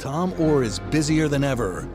Tom Oar is busier than ever.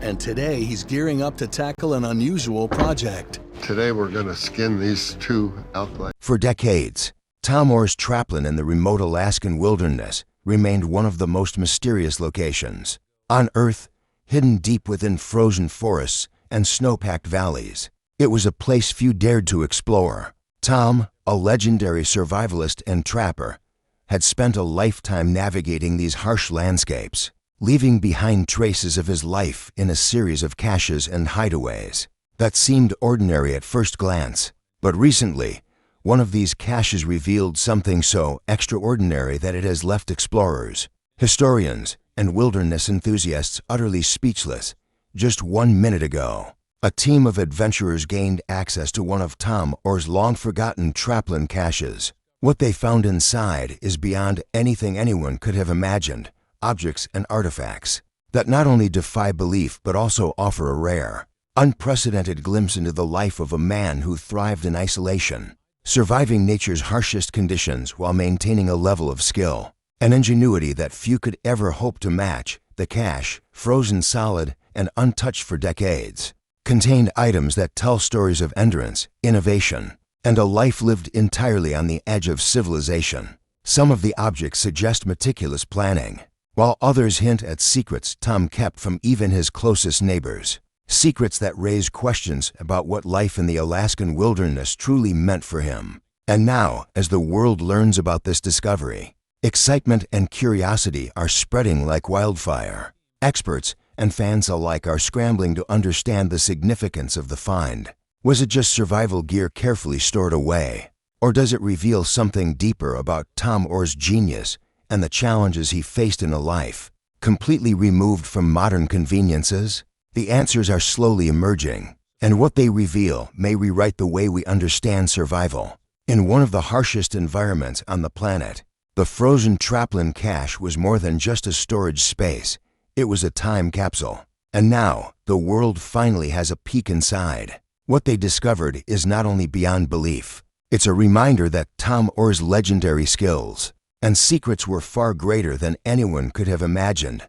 And today he's gearing up to tackle an unusual project. Today we're going to skin these two alkali. For decades, Tom Oar's Trapline in the remote Alaskan wilderness remained one of the most mysterious locations on Earth, hidden deep within frozen forests and snow-packed valleys. It was a place few dared to explore. Tom, a legendary survivalist and trapper, had spent a lifetime navigating these harsh landscapes, leaving behind traces of his life in a series of caches and hideaways that seemed ordinary at first glance. But recently, one of these caches revealed something so extraordinary that it has left explorers, historians, and wilderness enthusiasts utterly speechless. Just 1 minute ago, a team of adventurers gained access to one of Tom Oar's long-forgotten Trapline caches. What they found inside is beyond anything anyone could have imagined. Objects and artifacts that not only defy belief but also offer a rare, unprecedented glimpse into the life of a man who thrived in isolation, surviving nature's harshest conditions while maintaining a level of skill and ingenuity that few could ever hope to match. The cache, frozen solid and untouched for decades, contained items that tell stories of endurance, innovation, and a life lived entirely on the edge of civilization. Some of the objects suggest meticulous planning, while others hint at secrets Tom kept from even his closest neighbors. Secrets that raise questions about what life in the Alaskan wilderness truly meant for him. And now, as the world learns about this discovery, excitement and curiosity are spreading like wildfire. Experts and fans alike are scrambling to understand the significance of the find. Was it just survival gear carefully stored away? Or does it reveal something deeper about Tom Oar's genius and the challenges he faced in a life completely removed from modern conveniences? The answers are slowly emerging, and what they reveal may rewrite the way we understand survival. In one of the harshest environments on the planet, the frozen Trapline cache was more than just a storage space. It was a time capsule. And now, the world finally has a peek inside. What they discovered is not only beyond belief, it's a reminder that Tom Oar's legendary skills and secrets were far greater than anyone could have imagined.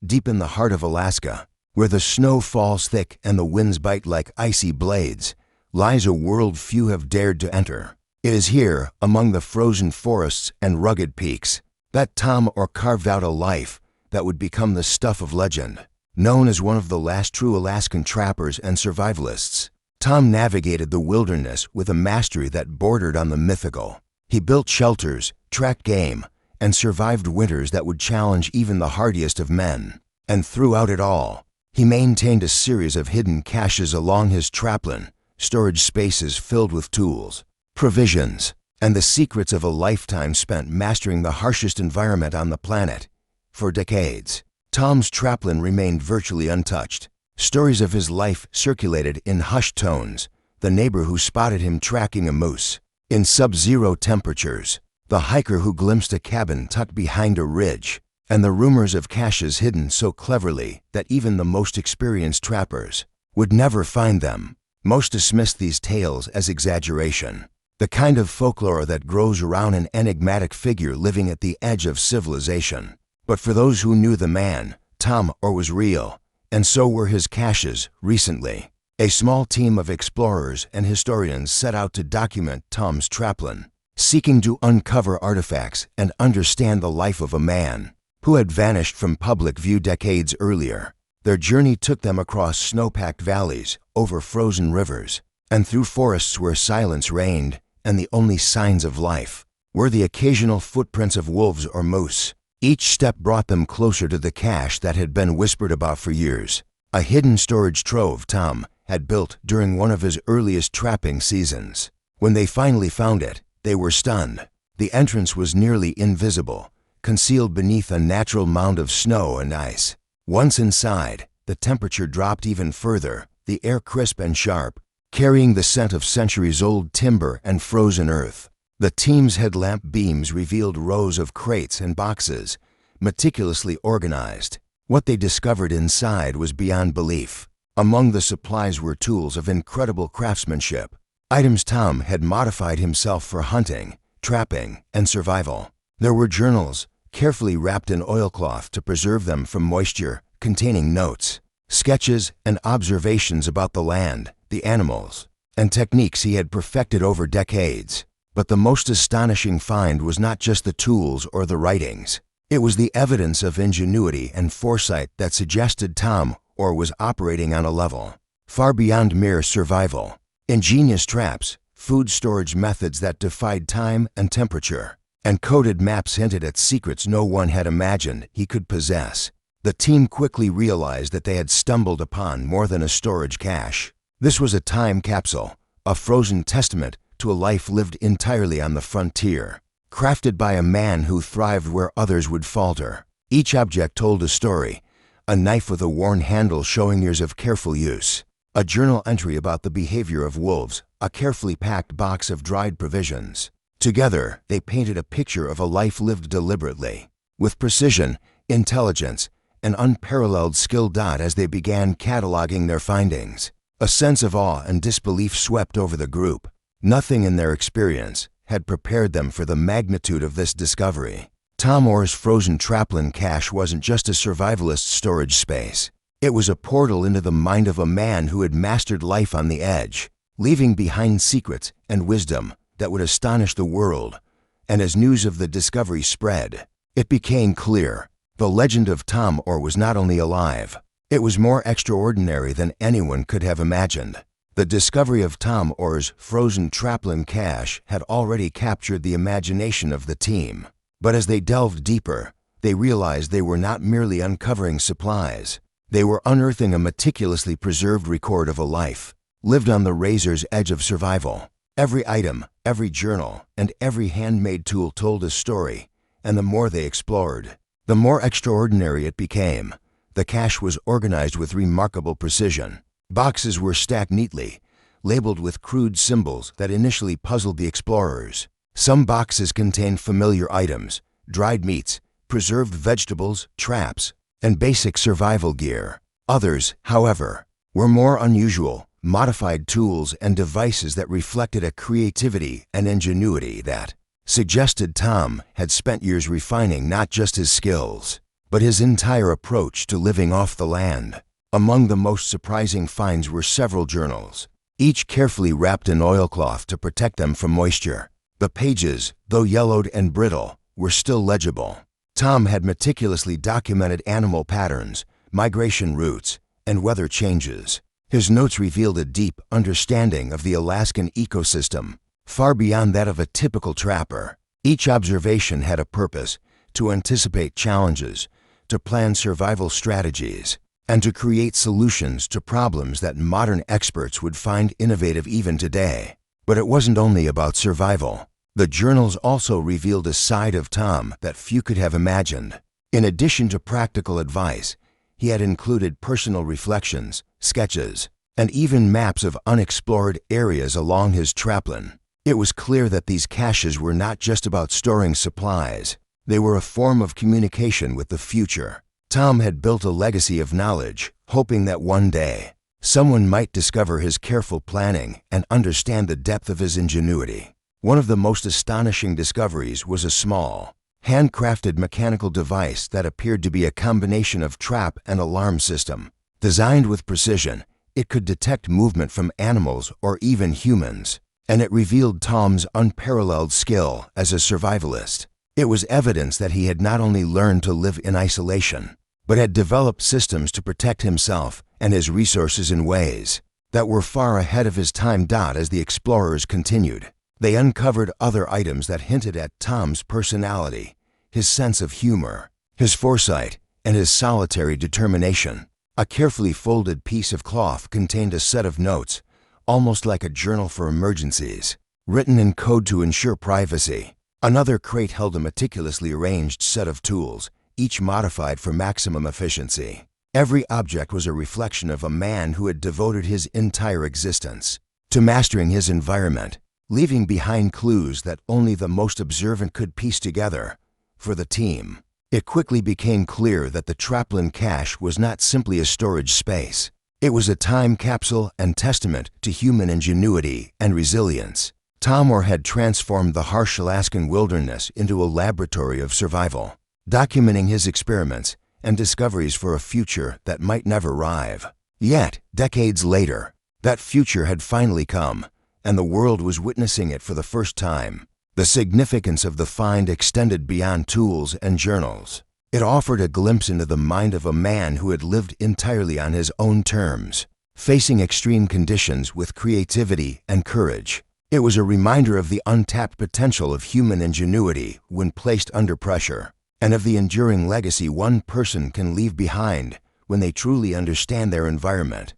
Deep in the heart of Alaska, where the snow falls thick and the winds bite like icy blades, lies a world few have dared to enter. It is here, among the frozen forests and rugged peaks, that Tom Oar carved out a life that would become the stuff of legend. Known as one of the last true Alaskan trappers and survivalists, Tom navigated the wilderness with a mastery that bordered on the mythical. He built shelters, tracked game, and survived winters that would challenge even the hardiest of men. And throughout it all, he maintained a series of hidden caches along his Trapline, storage spaces filled with tools, provisions, and the secrets of a lifetime spent mastering the harshest environment on the planet. For decades, Tom's Trapline remained virtually untouched. Stories of his life circulated in hushed tones. The neighbor who spotted him tracking a moose in sub-zero temperatures, the hiker who glimpsed a cabin tucked behind a ridge, and the rumors of caches hidden so cleverly that even the most experienced trappers would never find them. Most dismissed these tales as exaggeration, the kind of folklore that grows around an enigmatic figure living at the edge of civilization. But for those who knew the man, Tom Oar was real, and so were his caches. Recently, a small team of explorers and historians set out to document Tom's Trapline, seeking to uncover artifacts and understand the life of a man who had vanished from public view decades earlier. Their journey took them across snow-packed valleys, over frozen rivers, and through forests where silence reigned, and the only signs of life were the occasional footprints of wolves or moose. Each step brought them closer to the cache that had been whispered about for years, a hidden storage trove Tom had built during one of his earliest trapping seasons. When they finally found it, they were stunned. The entrance was nearly invisible, concealed beneath a natural mound of snow and ice. Once inside, the temperature dropped even further, the air crisp and sharp, carrying the scent of centuries-old timber and frozen earth. The team's headlamp beams revealed rows of crates and boxes, meticulously organized. What they discovered inside was beyond belief. Among the supplies were tools of incredible craftsmanship, items Tom had modified himself for hunting, trapping, and survival. There were journals, carefully wrapped in oilcloth to preserve them from moisture, containing notes, sketches, and observations about the land, the animals, and techniques he had perfected over decades. But the most astonishing find was not just the tools or the writings. It was the evidence of ingenuity and foresight that suggested Tom Oar was operating on a level far beyond mere survival. Ingenious traps, food storage methods that defied time and temperature, and coded maps hinted at secrets no one had imagined he could possess. The team quickly realized that they had stumbled upon more than a storage cache. This was a time capsule, a frozen testament to a life lived entirely on the frontier, crafted by a man who thrived where others would falter. Each object told a story, a knife with a worn handle showing years of careful use, a journal entry about the behavior of wolves, a carefully packed box of dried provisions. Together, they painted a picture of a life lived deliberately, with precision, intelligence, and unparalleled skill. As they began cataloging their findings, a sense of awe and disbelief swept over the group. Nothing in their experience had prepared them for the magnitude of this discovery. Tom Oar's frozen Trapline cache wasn't just a survivalist storage space. It was a portal into the mind of a man who had mastered life on the edge, leaving behind secrets and wisdom that would astonish the world. And as news of the discovery spread, it became clear the legend of Tom Oar was not only alive, it was more extraordinary than anyone could have imagined. The discovery of Tom Oar's frozen Trapline cache had already captured the imagination of the team. But as they delved deeper, they realized they were not merely uncovering supplies. They were unearthing a meticulously preserved record of a life lived on the razor's edge of survival. Every item, every journal, and every handmade tool told a story, and the more they explored, the more extraordinary it became. The cache was organized with remarkable precision. Boxes were stacked neatly, labeled with crude symbols that initially puzzled the explorers. Some boxes contained familiar items, dried meats, preserved vegetables, traps, and basic survival gear. Others, however, were more unusual, modified tools and devices that reflected a creativity and ingenuity that suggested Tom had spent years refining not just his skills, but his entire approach to living off the land. Among the most surprising finds were several journals, each carefully wrapped in oilcloth to protect them from moisture. The pages, though yellowed and brittle, were still legible. Tom had meticulously documented animal patterns, migration routes, and weather changes. His notes revealed a deep understanding of the Alaskan ecosystem, far beyond that of a typical trapper. Each observation had a purpose: to anticipate challenges, to plan survival strategies, and to create solutions to problems that modern experts would find innovative even today. But it wasn't only about survival. The journals also revealed a side of Tom that few could have imagined. In addition to practical advice, he had included personal reflections, sketches, and even maps of unexplored areas along his Trapline. It was clear that these caches were not just about storing supplies. They were a form of communication with the future. Tom had built a legacy of knowledge, hoping that one day, someone might discover his careful planning and understand the depth of his ingenuity. One of the most astonishing discoveries was a small, handcrafted mechanical device that appeared to be a combination of trap and alarm system. Designed with precision, it could detect movement from animals or even humans, and it revealed Tom's unparalleled skill as a survivalist. It was evidence that he had not only learned to live in isolation, but had developed systems to protect himself and his resources in ways that were far ahead of his time. As the explorers continued, they uncovered other items that hinted at Tom's personality, his sense of humor, his foresight, and his solitary determination. A carefully folded piece of cloth contained a set of notes, almost like a journal for emergencies, written in code to ensure privacy. Another crate held a meticulously arranged set of tools, each modified for maximum efficiency. Every object was a reflection of a man who had devoted his entire existence to mastering his environment, leaving behind clues that only the most observant could piece together. For the team, it quickly became clear that the Trapline cache was not simply a storage space. It was a time capsule and testament to human ingenuity and resilience. Tom Oar had transformed the harsh Alaskan wilderness into a laboratory of survival. documenting his experiments and discoveries for a future that might never arrive. Yet, decades later, that future had finally come, and the world was witnessing it for the first time. The significance of the find extended beyond tools and journals. It offered a glimpse into the mind of a man who had lived entirely on his own terms, facing extreme conditions with creativity and courage. It was a reminder of the untapped potential of human ingenuity when placed under pressure, and of the enduring legacy one person can leave behind when they truly understand their environment.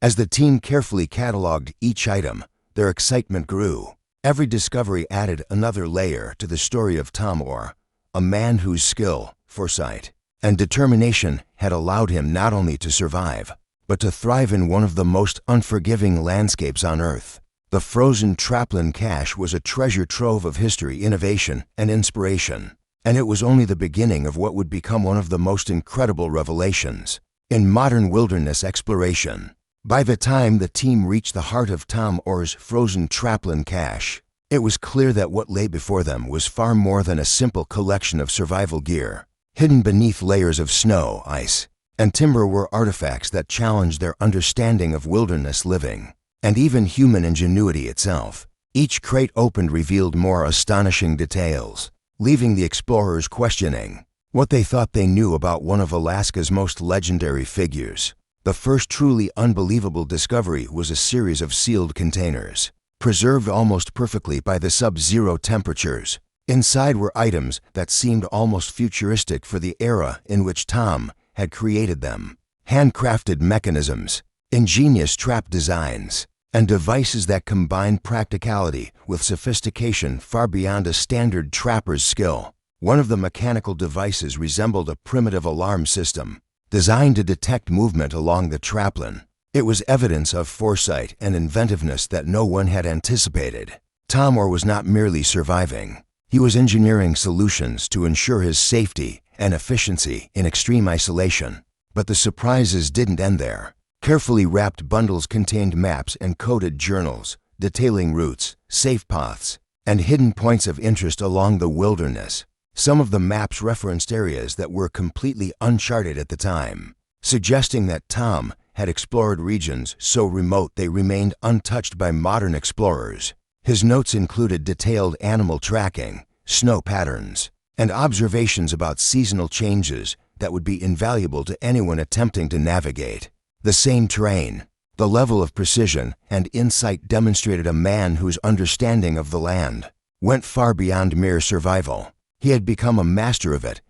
As the team carefully cataloged each item, their excitement grew. Every discovery added another layer to the story of Tom Oar, a man whose skill, foresight, and determination had allowed him not only to survive, but to thrive in one of the most unforgiving landscapes on Earth. The frozen Trapline cache was a treasure trove of history, innovation, and inspiration, and it was only the beginning of what would become one of the most incredible revelations in modern wilderness exploration. By the time the team reached the heart of Tom Oar's frozen Trapline cache, it was clear that what lay before them was far more than a simple collection of survival gear. Hidden beneath layers of snow, ice, and timber were artifacts that challenged their understanding of wilderness living, and even human ingenuity itself. Each crate opened revealed more astonishing details, leaving the explorers questioning what they thought they knew about one of Alaska's most legendary figures. The first truly unbelievable discovery was a series of sealed containers, preserved almost perfectly by the sub-zero temperatures. Inside were items that seemed almost futuristic for the era in which Tom had created them. Handcrafted mechanisms, ingenious trap designs, and devices that combined practicality with sophistication far beyond a standard trapper's skill. One of the mechanical devices resembled a primitive alarm system, designed to detect movement along the Trapline. It was evidence of foresight and inventiveness that no one had anticipated. Tom Oar was not merely surviving. He was engineering solutions to ensure his safety and efficiency in extreme isolation. But the surprises didn't end there. Carefully wrapped bundles contained maps and coded journals, detailing routes, safe paths, and hidden points of interest along the wilderness. Some of the maps referenced areas that were completely uncharted at the time, suggesting that Tom had explored regions so remote they remained untouched by modern explorers. His notes included detailed animal tracking, snow patterns, and observations about seasonal changes that would be invaluable to anyone attempting to navigate the same terrain. The level of precision and insight demonstrated a man whose understanding of the land went far beyond mere survival. He had become a master of it.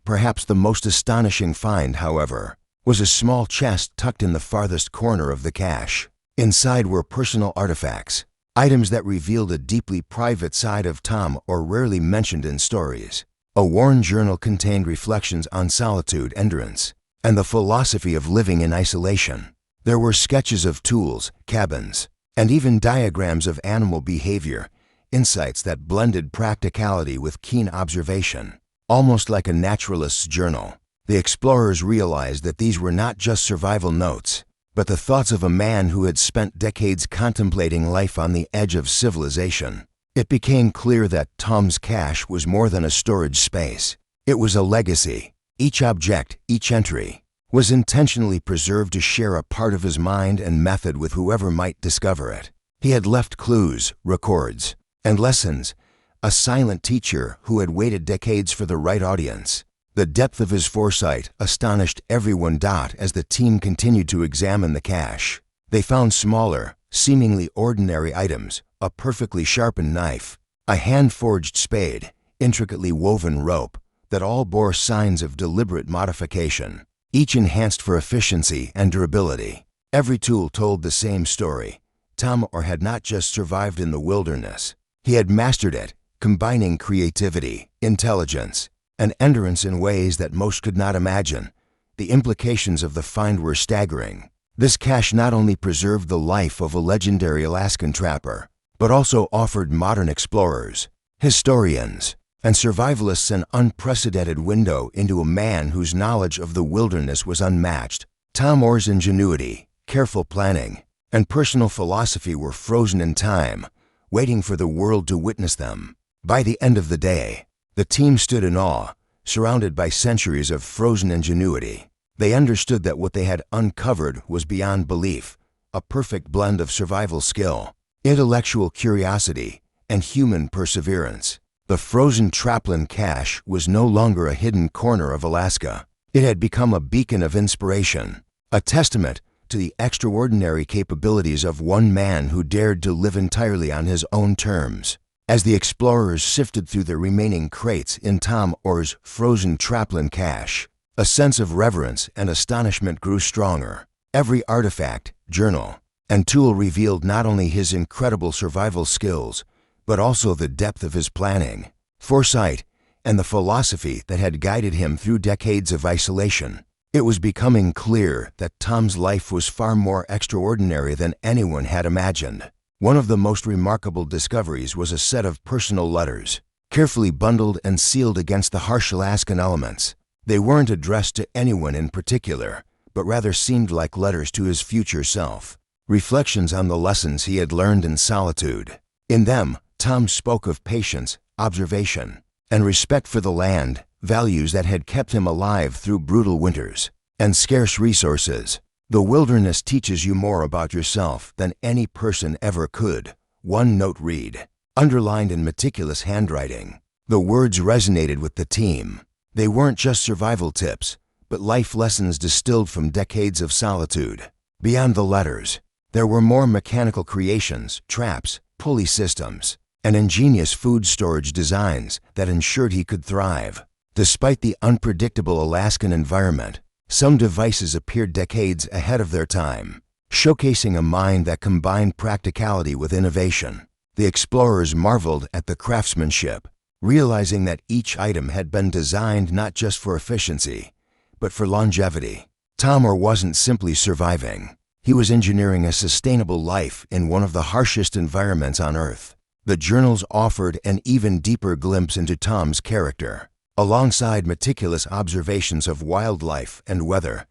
Perhaps the most astonishing find, however, was a small chest tucked in the farthest corner of the cache. Inside were personal artifacts, items that revealed a deeply private side of Tom Oar rarely mentioned in stories. A worn journal contained reflections on solitude, endurance, and the philosophy of living in isolation. There were sketches of tools, cabins, and even diagrams of animal behavior, insights that blended practicality with keen observation. Almost like a naturalist's journal, the explorers realized that these were not just survival notes, but the thoughts of a man who had spent decades contemplating life on the edge of civilization. It became clear that Tom's cache was more than a storage space. It was a legacy. Each object, each entry, was intentionally preserved to share a part of his mind and method with whoever might discover it. He had left clues, records, and lessons, a silent teacher who had waited decades for the right audience. The depth of his foresight astonished everyone. As the team continued to examine the cache, they found smaller, seemingly ordinary items, a perfectly sharpened knife, a hand-forged spade, intricately woven rope, that all bore signs of deliberate modification, each enhanced for efficiency and durability. Every tool told the same story. Tom Oar had not just survived in the wilderness. He had mastered it, combining creativity, intelligence, and endurance in ways that most could not imagine. The implications of the find were staggering. This cache not only preserved the life of a legendary Alaskan trapper, but also offered modern explorers, historians, and survivalists an unprecedented window into a man whose knowledge of the wilderness was unmatched. Tom Oar's ingenuity, careful planning, and personal philosophy were frozen in time, waiting for the world to witness them. By the end of the day, the team stood in awe, surrounded by centuries of frozen ingenuity. They understood that what they had uncovered was beyond belief, a perfect blend of survival skill, intellectual curiosity, and human perseverance. The frozen Trapline cache was no longer a hidden corner of Alaska. It had become a beacon of inspiration, a testament to the extraordinary capabilities of one man who dared to live entirely on his own terms. As the explorers sifted through the remaining crates in Tom Oar's frozen Trapline cache, a sense of reverence and astonishment grew stronger. Every artifact, journal, and tool revealed not only his incredible survival skills, but also the depth of his planning, foresight, and the philosophy that had guided him through decades of isolation. It was becoming clear that Tom's life was far more extraordinary than anyone had imagined. One of the most remarkable discoveries was a set of personal letters, carefully bundled and sealed against the harsh Alaskan elements. They weren't addressed to anyone in particular, but rather seemed like letters to his future self, reflections on the lessons he had learned in solitude. In them, Tom spoke of patience, observation, and respect for the land, values that had kept him alive through brutal winters and scarce resources. The wilderness teaches you more about yourself than any person ever could, one note read, underlined in meticulous handwriting. The words resonated with the team. They weren't just survival tips, but life lessons distilled from decades of solitude. Beyond the letters, there were more mechanical creations, traps, pulley systems, and ingenious food storage designs that ensured he could thrive. Despite the unpredictable Alaskan environment, some devices appeared decades ahead of their time, showcasing a mind that combined practicality with innovation. The explorers marveled at the craftsmanship, realizing that each item had been designed not just for efficiency, but for longevity. Tom Oar wasn't simply surviving. He was engineering a sustainable life in one of the harshest environments on Earth. The journals offered an even deeper glimpse into Tom's character. Alongside meticulous observations of wildlife and weather,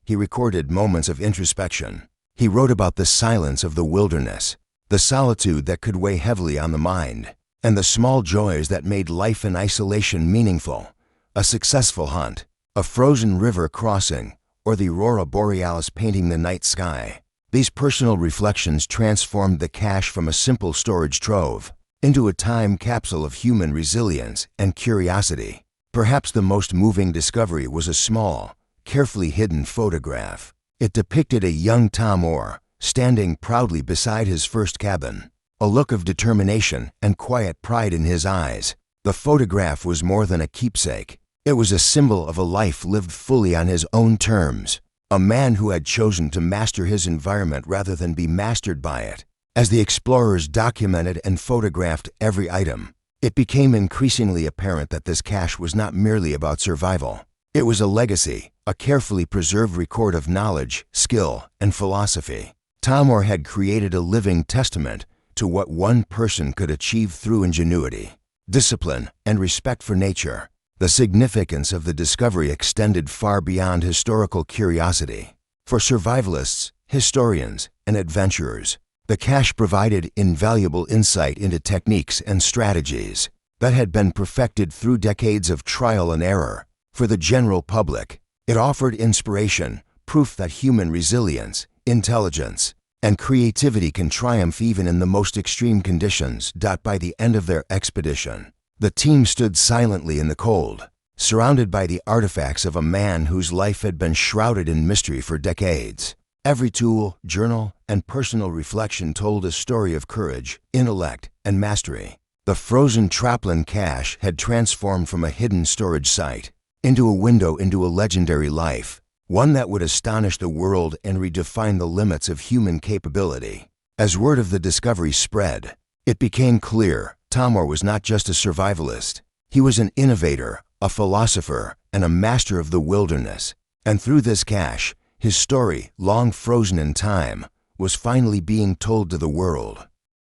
he recorded moments of introspection. He wrote about the silence of the wilderness, the solitude that could weigh heavily on the mind, and the small joys that made life in isolation meaningful. A successful hunt, a frozen river crossing, or the aurora borealis painting the night sky. These personal reflections transformed the cache from a simple storage trove into a time capsule of human resilience and curiosity. Perhaps the most moving discovery was a small, carefully hidden photograph. It depicted a young Tom Oar standing proudly beside his first cabin, a look of determination and quiet pride in his eyes. The photograph was more than a keepsake. It was a symbol of a life lived fully on his own terms, a man who had chosen to master his environment rather than be mastered by it. As the explorers documented and photographed every item, it became increasingly apparent that this cache was not merely about survival. It was a legacy, a carefully preserved record of knowledge, skill, and philosophy. Tom Oar had created a living testament to what one person could achieve through ingenuity, discipline, and respect for nature. The significance of the discovery extended far beyond historical curiosity. For survivalists, historians, and adventurers, the cache provided invaluable insight into techniques and strategies that had been perfected through decades of trial and error. For the general public, it offered inspiration, proof that human resilience, intelligence, and creativity can triumph even in the most extreme conditions. By the end of their expedition, the team stood silently in the cold, surrounded by the artifacts of a man whose life had been shrouded in mystery for decades. Every tool, journal, and personal reflection told a story of courage, intellect, and mastery. The frozen Trapline cache had transformed from a hidden storage site into a window into a legendary life, one that would astonish the world and redefine the limits of human capability. As word of the discovery spread, it became clear Tom Oar was not just a survivalist. He was an innovator, a philosopher, and a master of the wilderness. And through this cache, his story, long frozen in time, was finally being told to the world.